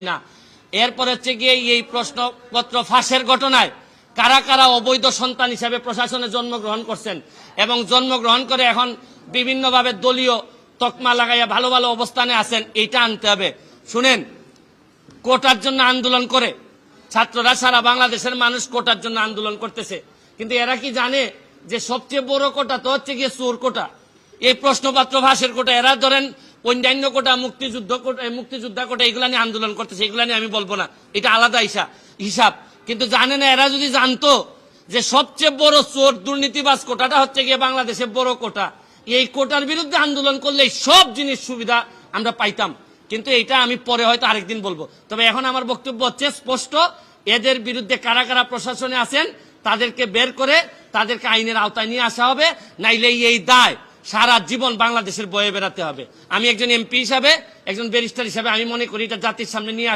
না। এরপর হচ্ছে গিয়ে এই প্রশ্নপত্র ফাঁসের ঘটনায় কারা কারা অবৈধ সন্তান হিসেবে প্রশাসনে জন্মগ্রহণ করছেন এবং জন্মগ্রহণ করে এখন বিভিন্নভাবে দলীয় তকমা লাগাইয়া ভালো ভালো অবস্থানে আছেন, এইটা আনতে হবে। শুনেন, কোটার জন্য আন্দোলন করে ছাত্ররা, সারা বাংলাদেশের মানুষ কোটার জন্য আন্দোলন করতেছে, কিন্তু এরা কি জানে যে সবচেয়ে বড় কোটা তো হচ্ছে গিয়ে চোর কোটা, এই প্রশ্নপত্র ফাঁসের কোটা। এরা ধরেন অন্যান্য কোটা, মুক্তিযোদ্ধা কোটা, এগুলা নিয়ে আন্দোলন করতেছে, এগুলা নিয়ে আমি বলবো না, এটা আলাদা হিসাব। কিন্তু জানে না, এরা যদি জানতো যে সবচেয়ে বড় চোর দুর্নীতিবাজ কোটাটা হচ্ছে গিয়ে বাংলাদেশের বড় কোটা, এই কোটার বিরুদ্ধে আন্দোলন করলে সব জিনিস সুবিধা আমরা পাইতাম। কিন্তু এটা আমি পরে হয়তো আরেকদিন বলবো। তবে এখন আমার বক্তব্য হচ্ছে স্পষ্ট, এদের বিরুদ্ধে কারা কারা প্রশাসনে আছেন তাদেরকে বের করে তাদেরকে আইনের আওতায় নিয়ে আসা হবে, নাইলে এই দায় সারা জীবন বাংলাদেশের বয়ে বেড়াতে হবে। আমি একজন এমপি হিসাবে, একজন ব্যারিস্টার হিসাবে আমি মনে করি এটা জাতির সামনে নিয়ে